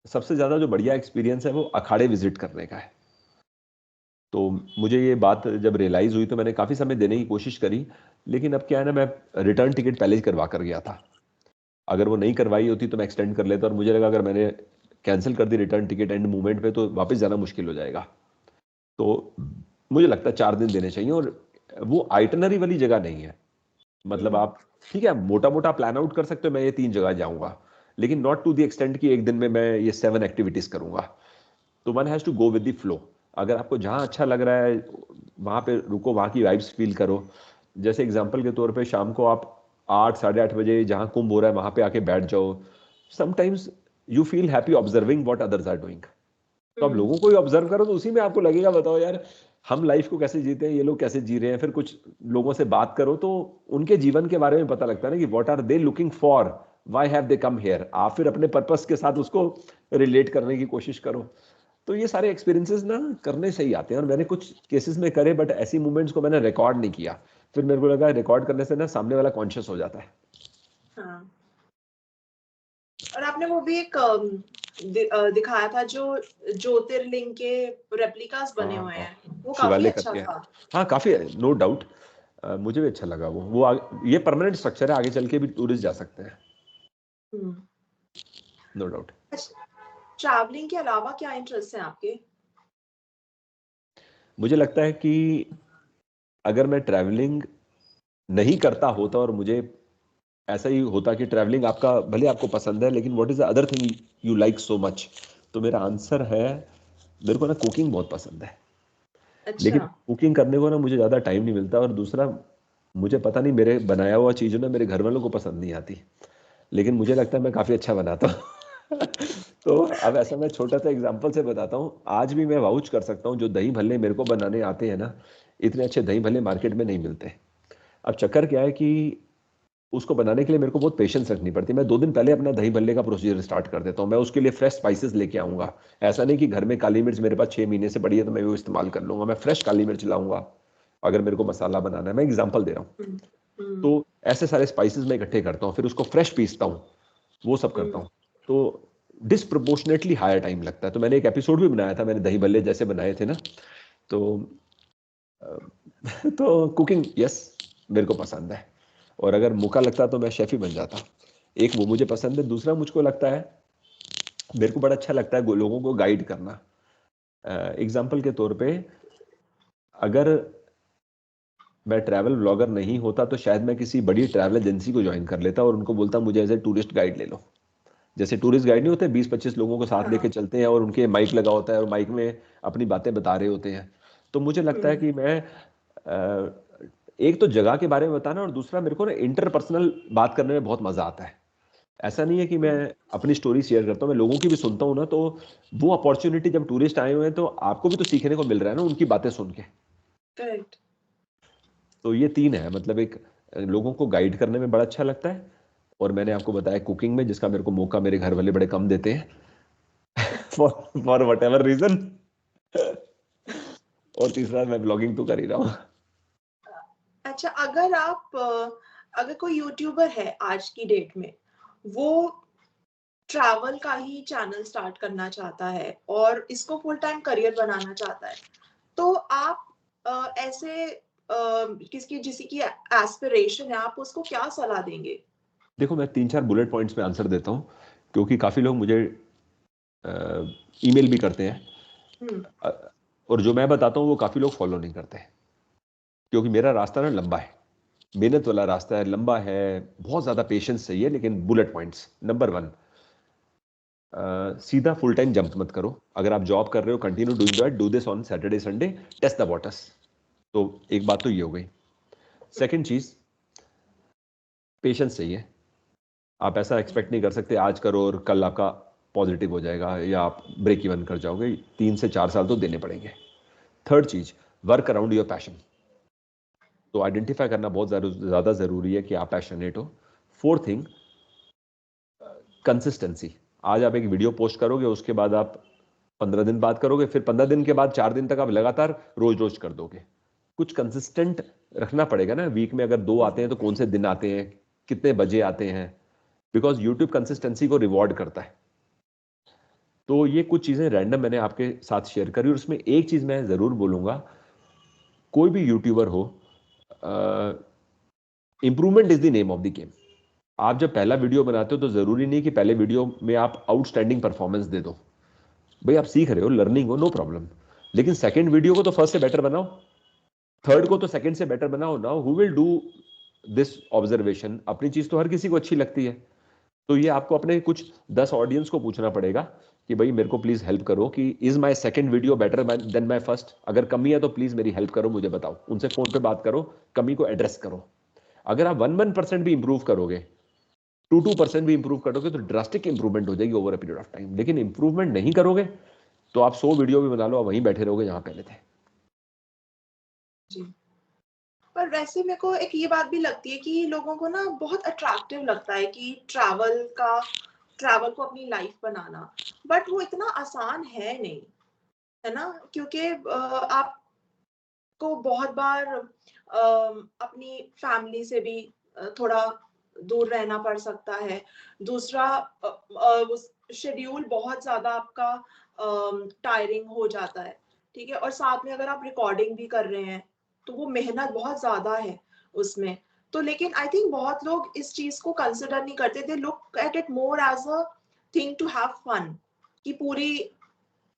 सबसे ज्यादा जो बढ़िया एक्सपीरियंस है वो अखाड़े विजिट करने का है। तो मुझे ये बात जब रियलाइज हुई तो मैंने काफी समय देने की कोशिश करी, लेकिन अब क्या है ना, मैं रिटर्न टिकट पहले ही करवा कर गया था। अगर वो नहीं करवाई होती तो मैं एक्सटेंड कर लेता, और मुझे लगा अगर मैंने कैंसिल कर दी रिटर्न टिकट एंड मूवमेंट पे तो वापस जाना मुश्किल हो जाएगा। तो मुझे लगता है 4 दिन देने चाहिए, और वो आइटनरी वाली जगह नहीं है। मतलब आप ठीक है मोटा मोटा प्लान आउट कर सकते हो, मैं ये 3 जगह जाऊंगा, लेकिन नॉट टू द एक्सटेंट कि एक दिन में मैं ये 7 एक्टिविटीज करूंगा। तो one has to go with the flow. अगर आपको जहां अच्छा लग रहा है वहां पे रुको, वहां की वाइब्स फील करो। जैसे एग्जांपल के तौर पे शाम को आप 8 साढ़े 8 बजे जहां कुंभ हो रहा है वहां पे आके बैठ जाओ। Sometimes you feel happy observing what others are doing. तो आप लोगों को ही ऑब्जर्व करो तो उसी में आपको लगेगा, बताओ यार हम लाइफ को कैसे जीते हैं, ये लोग कैसे जी रहे हैं। फिर कुछ लोगों से बात करो तो उनके जीवन के बारे में पता लगता है ना कि what are they looking for, why have they come here. आप फिर अपने पर्पस के साथ उसको रिलेट करने की कोशिश करो। तो ये सारे एक्सपीरियंसेस ना करने से ही आते हैं, और मैंने कुछ केसेस में करे, बट ऐसी मूवमेंट्स को मैंने रिकॉर्ड नहीं किया। फिर मेरे को लगा रिकॉर्ड करने से ना सामने वाला कॉन्शियस हो जाता है। हाँ। और आपने वो भी एक दिखाया था जो ज्योतिर्लिंग के रेप्लिकास बने हुए हाँ, हैं, वो काफी शिवालय अच्छा करके। था। हाँ काफी, नो डाउट, मुझे भी अच्छा लगा वो ये परमानेंट स्ट्रक्चर है, आगे चल के भी टूरिस्ट जा सकते हैं, हम्म। No doubt. अच्छा, ट्रैवलिंग के अलावा क्या इंटरेस्ट है आपके? मुझे लगता है कि अगर मैं ट्रैवलिंग नहीं करता होता और मुझे ऐसा ही होता कि ट्रैवलिंग आपका भले आपको पसंद है, लेकिन what is the other thing you like so much, तो मेरा आंसर है मेरे को ना कुकिंग बहुत पसंद है। लेकिन अच्छा। कुकिंग करने को ना मुझे ज़्यादा टाइम नहीं मिलता, और दूसरा मुझे पता नहीं मेरे बनाया हुआ चीज़ ना मेरे घर वालों को पसंद नहीं आती, लेकिन मुझे लगता है मैं काफ़ी अच्छा बनाता हूँ। तो अब ऐसा मैं छोटा सा एग्जांपल से बताता हूँ, आज भी मैं वाउच कर सकता हूँ जो दही भल्ले मेरे को बनाने आते हैं ना, इतने अच्छे दही भल्ले मार्केट में नहीं मिलते। अब चक्कर क्या है कि उसको बनाने के लिए मेरे को बहुत पेशेंस रखनी पड़ती है। मैं 2 दिन पहले अपना दही भल्ले का प्रोसीजर स्टार्ट कर देता हूँ। मैं उसके लिए फ्रेश स्पाइसेस लेके आऊंगा। ऐसा नहीं कि घर में काली मिर्च मेरे पास 6 महीने से पड़ी है तो मैं वो इस्तेमाल कर लूंगा। मैं फ्रेश काली मिर्च लाऊंगा अगर मेरे को मसाला बनाना है। मैं एग्जाम्पल दे रहा हूँ। हम्म। हम्म। तो ऐसे सारे स्पाइसेस मैं इकट्ठे करता हूँ, फिर उसको फ्रेश पीसता हूँ, वो सब करता हम्म। हूँ। तो डिसप्रोपोर्शनेटली हायर टाइम लगता है। तो मैंने एक एपिसोड भी बनाया था, मैंने दही भल्ले जैसे बनाए थे ना। तो तो कुकिंग यस मेरे को पसंद है, और अगर मौका लगता तो मैं शेफ ही बन जाता। एक वो मुझे पसंद है, दूसरा मुझको लगता है मेरे को बड़ा अच्छा लगता है लोगों को गाइड करना। एग्जाम्पल के तौर पे अगर मैं ट्रैवल ब्लॉगर नहीं होता तो शायद मैं किसी बड़ी ट्रैवल एजेंसी को ज्वाइन कर लेता और उनको बोलता मुझे एज ए टूरिस्ट गाइड ले लो। जैसे टूरिस्ट गाइड नहीं होते, 20-25 लोगों को साथ लेके हाँ। चलते हैं और उनके माइक लगा होता है और माइक में अपनी बातें बता रहे होते हैं। तो मुझे लगता है हम्म। कि मैं एक तो जगह के बारे में बताना, और दूसरा मेरे को ना इंटरपर्सनल बात करने में बहुत मजा आता है। ऐसा नहीं है कि मैं हम्म। अपनी स्टोरी शेयर करता हूँ, मैं लोगों की भी सुनता हूँ ना। तो वो अपॉर्चुनिटी जब टूरिस्ट आए हुए हैं तो आपको भी तो सीखने को मिल रहा है ना उनकी बातें सुन के। करेक्ट। तो ये 3 है, मतलब एक लोगों को गाइड करने में बड़ा अच्छा लगता है, और मैंने आपको बताया कुकिंग में, जिसका मेरे को मौका मेरे घर वाले बड़े कम देते हैं फॉर वट एवर रीजन। और तीसरा मैं ब्लॉगिंग तो कर ही रहा हूँ। अच्छा, अगर कोई यूट्यूबर है आज की डेट में, वो ट्रैवल का ही चैनल स्टार्ट करना चाहता है और इसको फुल टाइम करियर बनाना चाहता है, तो आप ऐसे किसकी जिसी की एस्पिरेशन है, आप उसको क्या सलाह देंगे? देखो मैं 3-4 बुलेट पॉइंट्स में आंसर देता हूँ, क्योंकि काफी लोग मुझे ईमेल भी करते हैं, हम्म। अ, और जो मैं बताता हूँ वो काफी लोग फॉलो नहीं करते, क्योंकि मेरा रास्ता ना लंबा है, मेहनत वाला रास्ता है, लंबा है, बहुत ज्यादा पेशेंस चाहिए। लेकिन बुलेट पॉइंट्स, नंबर 1, सीधा फुल टाइम जंप मत करो। अगर आप जॉब कर रहे हो, continue doing that, do this on Saturday Sunday, test the waters. तो एक बात तो ये हो गई। सेकंड चीज, पेशेंस चाहिए। आप ऐसा एक्सपेक्ट नहीं कर सकते आज करो और कल आपका पॉजिटिव हो जाएगा या आप ब्रेक इवन कर जाओगे। 3 से 4 साल तो देने पड़ेंगे। थर्ड चीज, वर्क अराउंड योर पैशन। तो आइडेंटिफाई करना बहुत ज्यादा जरूरी है कि आप पैशनेट हो। Fourth thing, consistency. आज आप एक वीडियो पोस्ट करोगे, उसके बाद आप 15 दिन बाद करोगे, फिर 15 दिन के बाद 4 दिन तक आप लगातार रोज रोज कर दोगे। कुछ कंसिस्टेंट रखना पड़ेगा ना। वीक में अगर 2 आते हैं तो कौन से दिन आते हैं, कितने बजे आते हैं, बिकॉज यूट्यूब कंसिस्टेंसी को रिवॉर्ड करता है। तो ये कुछ चीजें रैंडम मैंने आपके साथ शेयर करी। और उसमें एक चीज मैं जरूर बोलूंगा, कोई भी यूट्यूबर हो, improvement is the name of the game. आप जब पहला वीडियो बनाते हो तो जरूरी नहीं कि पहले वीडियो में आप आउटस्टैंडिंग परफॉर्मेंस दे दो। भाई आप सीख रहे हो, लर्निंग हो, नो प्रॉब्लम। लेकिन सेकंड वीडियो को तो फर्स्ट से बेटर बनाओ, थर्ड को तो सेकंड से बेटर बनाओ। Now who will do this observation? अपनी चीज तो हर किसी को अच्छी लगती है। तो ये आपको अपने कुछ 10 ऑडियंस को पूछना पड़ेगा कि भाई मेरे को प्लीज हेल्प करो कि is my second video better than my first? अगर कमी है तो प्लीज मेरी हेल्प करो, मुझे बताओ। उनसे फोन पे बात करो, कमी को एड्रेस करो। अगर आप 1% भी इंप्रूव करोगे, 2% भी इंप्रूव करोगे, तो ड्रास्टिक इंप्रूवमेंट हो जाएगी over a period of time. लेकिन इंप्रूवमेंट नहीं करोगे तो आप 100 वीडियो भी बना लो, आप वहीं बैठे रहोगे जहां पहले थे। जी। पर वैसे मेरे को एक ये बात भी लगती है कि लोगों को ना बहुत अट्रैक्टिव लगता है कि ट्रैवल को अपनी लाइफ बनाना, बट वो इतना आसान है नहीं, है ना? क्योंकि आपको बहुत बार अपनी फैमिली से भी थोड़ा दूर रहना पड़ सकता है। दूसरा, शेड्यूल बहुत ज्यादा आपका टायरिंग हो जाता है, ठीक है? और साथ में अगर आप रिकॉर्डिंग भी कर रहे हैं तो वो मेहनत बहुत ज्यादा है उसमें। तो लेकिन आई थिंक बहुत लोग इस चीज को कंसिडर नहीं करते। They look at it more as a thing to have fun, कि पूरी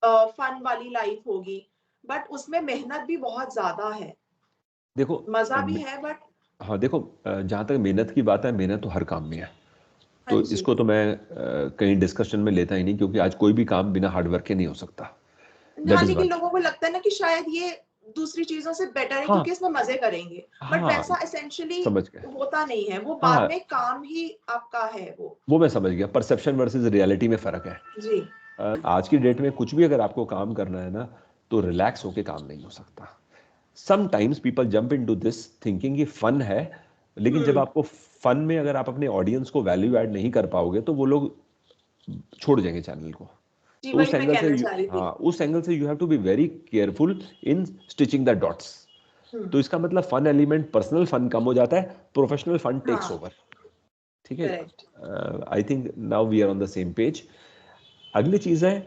फन वाली लाइफ होगी, बट उसमें मेहनत भी बहुत ज्यादा है। देखो मजा भी है बट। हाँ देखो, जहां तक मेहनत की बात है, मेहनत तो हर काम में है। हाँ तो जी। इसको तो मैं कहीं डिस्कशन में लेता ही नहीं, क्योंकि आज कोई भी काम बिना हार्डवर्क के नहीं हो सकता। दैट हाँ, इज लेकिन वन। लोगों को लगता है ना कि शायद ये दूसरी चीजों से बेटर है हाँ क्योंकि इसमें मजे करेंगे, बट हाँ, वैसा एसेंशियली समझ गए। होता नहीं है। वो बाद हाँ, में काम ही आपका है वो। वो मैं समझ गया। परसेप्शन वर्सेस रियलिटी में फर्क है। जी। आज की डेट में कुछ भी अगर आपको काम करना है ना, तो रिलैक्स होके काम नहीं हो सकता। Sometimes people jump into this thinking कि फन है, लेकिन जब हम्म। आपको फन में अगर आप अपने ऑडियंस को वैल्यू ऐड नहीं कर पाओगे तो वो लोग छोड़ जाएंगे चैनल को। जी, तो वही मैं कहना चाह रही थी। हाँ, उस एंगल से you have to be very careful in stitching the dots. Hmm. तो इसका मतलब फन एलिमेंट, पर्सनल फन कम हो जाता है, प्रोफेशनल फन टेक्स हाँ। ओवर। ठीक है। Correct. I think now we are on the same page. अगली चीज है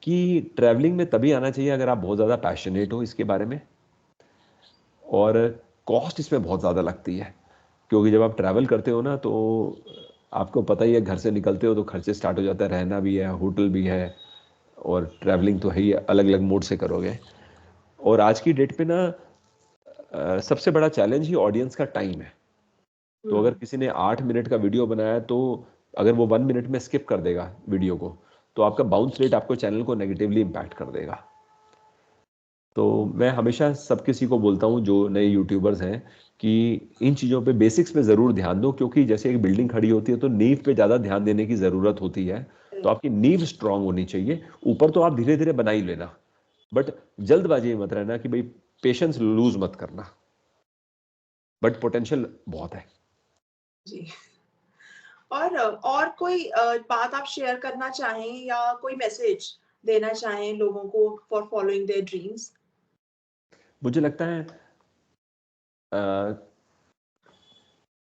कि ट्रैवलिंग में तभी आना चाहिए अगर आप बहुत ज्यादा पैशनेट हो इसके बारे में। और कॉस्ट इसमें बहुत ज़्यादा लगती है, क्योंकि जब आप ट्रैवल करते हो ना, तो आपको पता ही है, घर से निकलते हो तो खर्चे स्टार्ट हो जाता है। रहना भी है, होटल भी है, और ट्रैवलिंग तो है ही, अलग अलग मोड से करोगे। और आज की डेट पे ना सबसे बड़ा चैलेंज ही ऑडियंस का टाइम है। तो अगर हम्म। किसी ने 8 मिनट का वीडियो बनाया, तो अगर वो 1 मिनट में स्किप कर देगा वीडियो को, तो आपका बाउंस रेट आपको चैनल को नेगेटिवली इम्पैक्ट कर देगा। तो मैं हमेशा सब किसी को बोलता हूँ जो नए यूट्यूबर्स हैं कि इन चीज़ों पे, बेसिक्स पे ज़रूर ध्यान दो, क्योंकि जैसे एक बिल्डिंग खड़ी होती है तो नींव पे ज़्यादा ध्यान देने की ज़रूरत होती है। तो आपकी नींव स्ट्रांग होनी चाहिए। ऊपर तो आप धीरे धीरे बना ही लेना, बट जल्दबाजी में मत रहना कि भाई पेशेंस लूज मत करना। बट पोटेंशियल बहुत है। जी। और कोई बात आप शेयर करना चाहें या कोई मैसेज देना चाहें लोगों को फॉर फॉलोइंग देयर ड्रीम्स? मुझे लगता है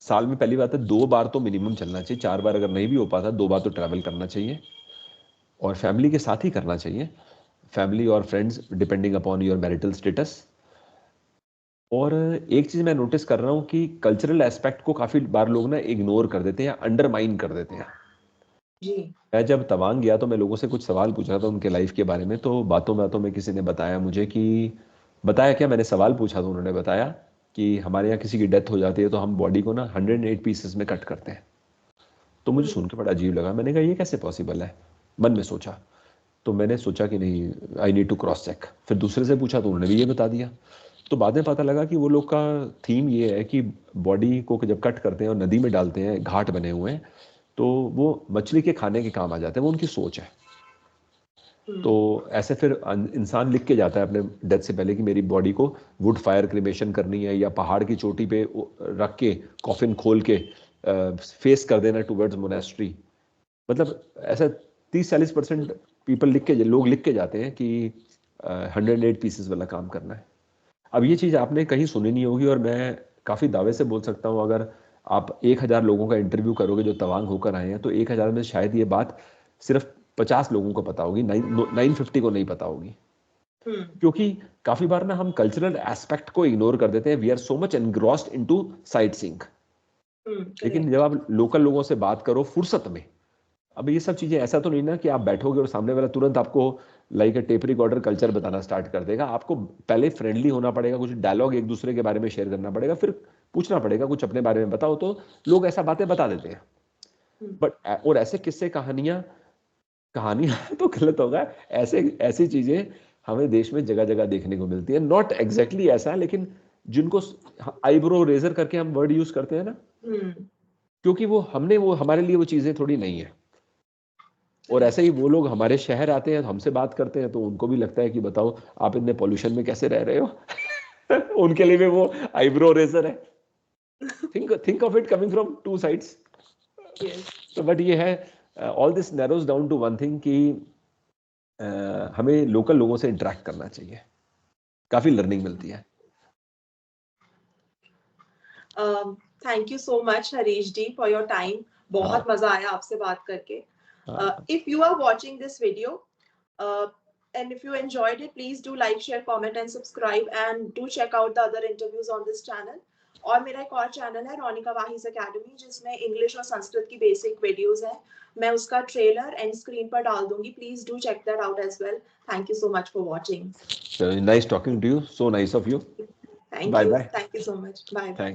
साल में पहली बात है 2 बार तो मिनिमम चलना चाहिए। 4 बार अगर नहीं भी हो पाता, 2 बार तो ट्रैवल करना चाहिए, और फैमिली के साथ ही करना चाहिए। फैमिली और friends depending upon your marital status. और एक चीज मैं नोटिस कर रहा हूँ कि कल्चरल एस्पेक्ट को काफी बार लोग ना इग्नोर कर देते हैं या अंडरमाइन कर देते हैं। जी। मैं जब तवांग गया तो मैं लोगों से कुछ सवाल पूछा था उनके लाइफ के बारे में। तो बातों बातों में किसी ने बताया मुझे कि, बताया क्या, मैंने सवाल पूछा तो उन्होंने बताया कि हमारे यहाँ किसी की डेथ हो जाती है तो हम बॉडी को ना 108 पीसेस में कट करते हैं। तो मुझे हम्म। सुन के बड़ा अजीब लगा। मैंने कहा ये कैसे पॉसिबल है? मन में सोचा। तो मैंने सोचा कि नहीं, I need to cross check. फिर दूसरे से पूछा तो उन्होंने भी ये बता दिया। तो बाद में पता लगा कि वो लोग का थीम ये है कि बॉडी को जब कट करते हैं और नदी में डालते हैं, घाट बने हुए हैं, तो वो मछली के खाने के काम आ जाते हैं। वो उनकी सोच है। तो ऐसे फिर इंसान लिख के जाता है अपने डेथ से पहले कि मेरी बॉडी को वुड फायर क्रिमेशन करनी है, या पहाड़ की चोटी पे रख के कॉफिन खोल के फेस कर देना टुवर्ड्स मोनेस्ट्री। मतलब ऐसा 30-40% पीपल लोग लिख के जाते हैं कि 108 पीसेस वाला काम करना है। अब ये चीज़ आपने कहीं सुनी नहीं होगी, और मैं काफ़ी दावे से बोल सकता हूँ, अगर आप 1000 लोगों का इंटरव्यू करोगे जो तवांग होकर आए हैं, तो 1000 में शायद ये बात सिर्फ 50 लोगों को पता होगी, 950 को नहीं पता होगी। क्योंकि काफ़ी बार ना हम कल्चरल एस्पेक्ट को इग्नोर कर देते हैं। We are so much engrossed into sightseeing. लेकिन जब आप लोकल लोगों से बात करो फुर्सत में, अब ये सब चीजें ऐसा तो नहीं ना कि आप बैठोगे और सामने वाला तुरंत आपको लाइक टेप रिकॉर्डर कल्चर बताना स्टार्ट कर देगा। आपको पहले फ्रेंडली होना पड़ेगा, कुछ डायलॉग एक दूसरे के बारे में शेयर करना पड़ेगा, फिर पूछना पड़ेगा कुछ अपने बारे में बताओ, तो लोग ऐसा बातें बता देते हैं। बट और ऐसे किस्से कहानियां तो गलत होगा, ऐसी चीजें हमें देश में जगह जगह देखने को मिलती है। नॉट एग्जैक्टली ऐसा, लेकिन जिनको आईब्रो रेजर करके हम वर्ड यूज करते हैं ना, क्योंकि वो हमारे लिए वो चीजें थोड़ी नहीं है। और ऐसे ही वो लोग हमारे शहर आते हैं, हमसे बात करते हैं, तो उनको भी लगता है कि बताओ आप इतने पॉल्यूशन में कैसे रह रहे हो। उनके लिए भी वो आईब्रो रेजर है। Think of it coming from two sides. तो बट ये है, all this narrows down to one thing कि हमें लोकल लोगों से इंटरेक्ट करना चाहिए, काफी लर्निंग मिलती है। Thank you so much Harish ji for your time. बहुत मजा आया आपसे बात करके। If you are watching this video and if you enjoyed it, please do like, share, comment and subscribe, and do check out the other interviews on this channel. और मेरा एक और चैनल है रोनिका वाहिस एकेडमी, जिसमें इंग्लिश और संस्कृत की basic videos हैं। मैं उसका ट्रेलर एंड स्क्रीन पर डाल दूंगी। Please do check that out as well. Thank you so much for watching. Nice talking to you, so nice of you. Thank you. Thank you so much. Bye. Thanks.